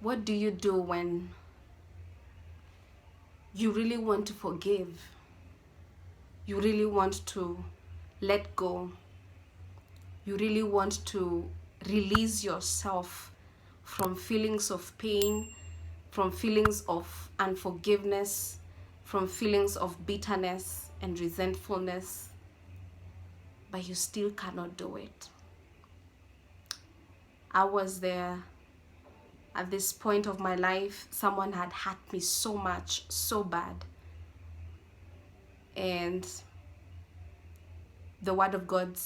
What do you do when you really want to forgive? You really want to let go. You really want to release yourself from feelings of pain, from feelings of unforgiveness, from feelings of bitterness and resentfulness, but you still cannot do it. I was there at this point of my life. Someone had hurt me so much, so bad. And the Word of God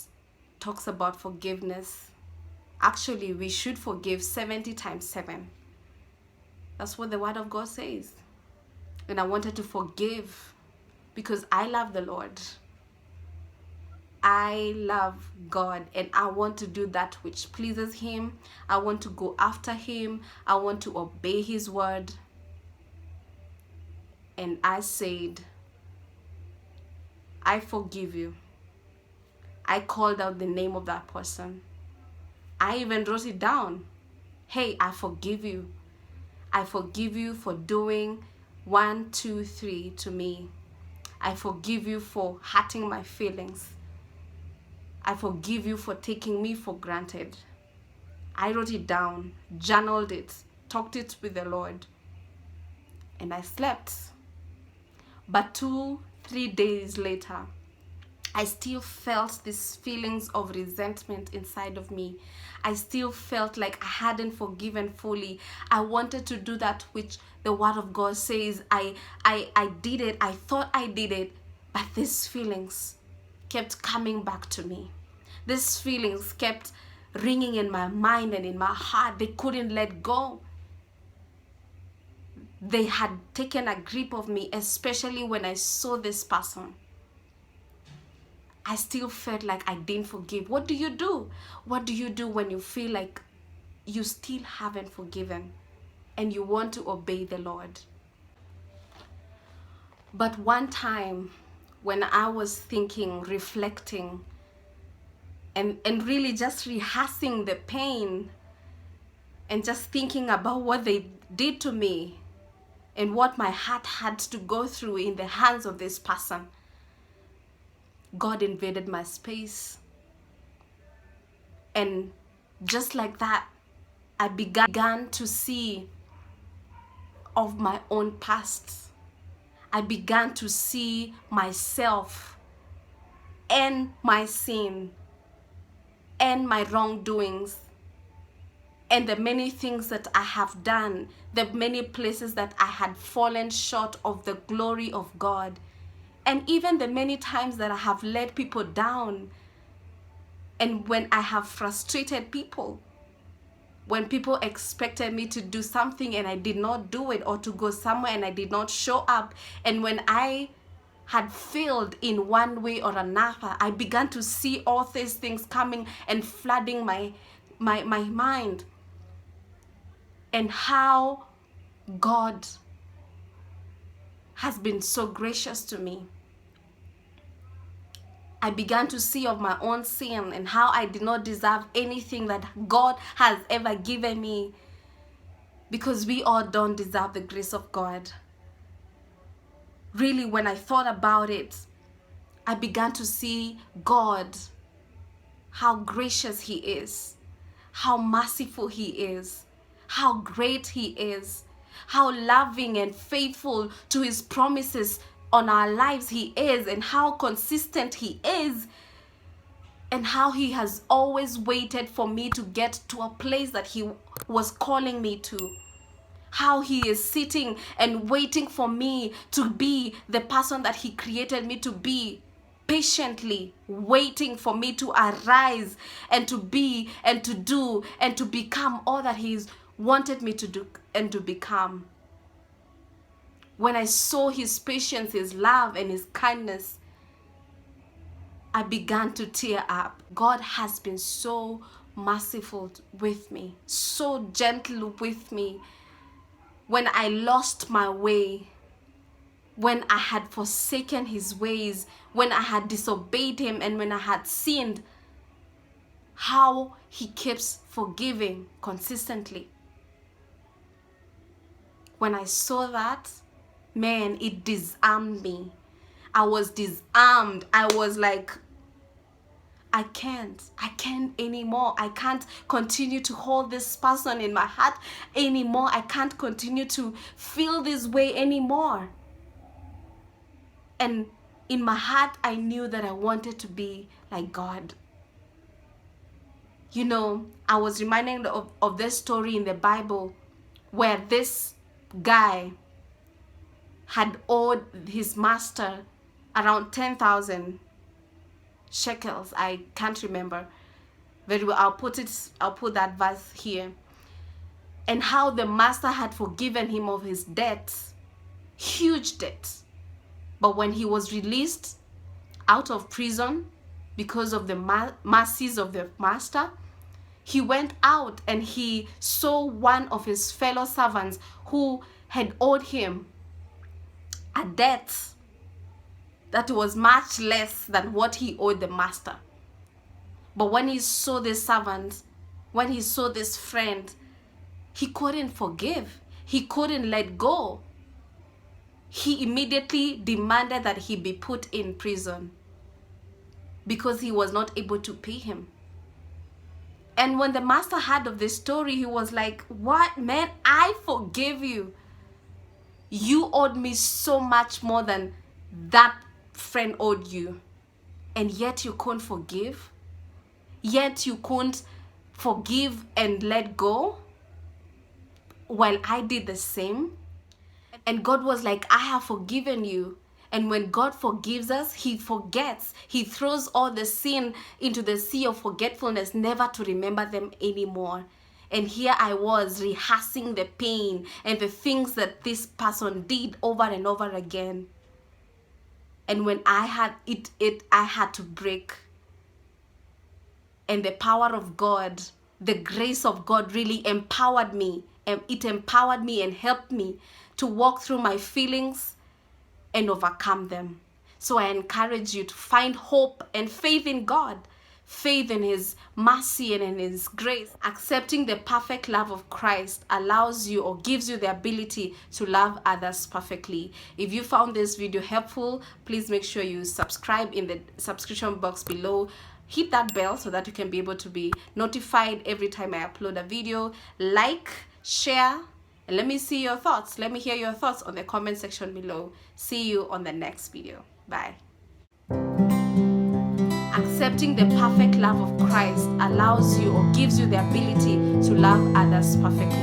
talks about forgiveness. Actually, we should forgive 70 times 7. That's what the Word of God says. And I wanted to forgive because I love the Lord. I love God, and I want to do that which pleases Him. I want to go after Him. I want to obey His word. And I said, I forgive you. I called out the name of that person. I even wrote it down. Hey, I forgive you. I forgive you for doing 1, 2, 3 to me. I forgive you for hurting my feelings. I forgive you for taking me for granted. I wrote it down, journaled it, talked it with the Lord, and I slept. But 2, 3 days later, I still felt these feelings of resentment inside of me. I still felt like I hadn't forgiven fully. I wanted to do that which the Word of God says. I did it. I thought I did it, but these feelings kept coming back to me. These feelings kept ringing in my mind and in my heart. They couldn't let go. They had taken a grip of me, especially when I saw this person. I still felt like I didn't forgive. What do you do? What do you do when you feel like you still haven't forgiven and you want to obey the Lord? But one time when I was thinking, reflecting, and really just rehearsing the pain and just thinking about what they did to me and what my heart had to go through in the hands of this person, God invaded my space. And just like that, I began to see of my own past. I began to see myself and my sin and my wrongdoings and the many things that I have done, the many places that I had fallen short of the glory of God, and even the many times that I have let people down, and when I have frustrated people, when people expected me to do something and I did not do it, or to go somewhere and I did not show up, and when I had failed in one way or another, I began to see all these things coming and flooding my mind, and how God has been so gracious to me. I began to see of my own sin and how I did not deserve anything that God has ever given me, because we all don't deserve the grace of God. Really, when I thought about it, I began to see God, how gracious He is, how merciful He is, how great He is, how loving and faithful to His promises on our lives He is, and how consistent He is, and how He has always waited for me to get to a place that He was calling me to. How He is sitting and waiting for me to be the person that He created me to be, patiently waiting for me to arise and to be and to do and to become all that He's wanted me to do and to become. When I saw His patience, His love, and His kindness, I began to tear up. God has been so merciful with me, so gentle with me. When I lost my way, when I had forsaken his ways, when I had disobeyed him, and when I had sinned, how he keeps forgiving consistently. When I saw that, man, it disarmed me. I was disarmed. I was like, I can't anymore. I can't continue to hold this person in my heart anymore. I can't continue to feel this way anymore. And in my heart, I knew that I wanted to be like God. You know, I was reminded of this story in the Bible where this guy had owed his master around 10,000 shekels. I can't remember very well. I'll put that verse here. And how the master had forgiven him of his debts, huge debts. But when he was released out of prison because of the mercies of the master, he went out and he saw one of his fellow servants who had owed him a debt that was much less than what he owed the master. But when he saw this servant, when he saw this friend, he couldn't forgive. He couldn't let go. He immediately demanded that he be put in prison because he was not able to pay him. And when the master heard of this story, he was like, what, man, I forgive you. You owed me so much more than that friend owed you. And yet you couldn't forgive. Yet you couldn't forgive and let go. While I did the same. And God was like, I have forgiven you. And when God forgives us, he forgets. He throws all the sin into the sea of forgetfulness, never to remember them anymore. And here I was rehearsing the pain and the things that this person did over and over again. And when I had I had to break. And the power of God, the grace of God really empowered me. And it empowered me and helped me to walk through my feelings and overcome them. So I encourage you to find hope and faith in God, faith in his mercy and in his grace. Accepting the perfect love of Christ allows you or gives you the ability to love others perfectly. If you found this video helpful, please make sure you subscribe in the subscription box below. Hit that bell so that you can be able to be notified every time I upload a video. Like, share, and let me see your thoughts. Let me hear your thoughts on the comment section below. See you on the next video. Bye. Accepting the perfect love of Christ allows you or gives you the ability to love others perfectly.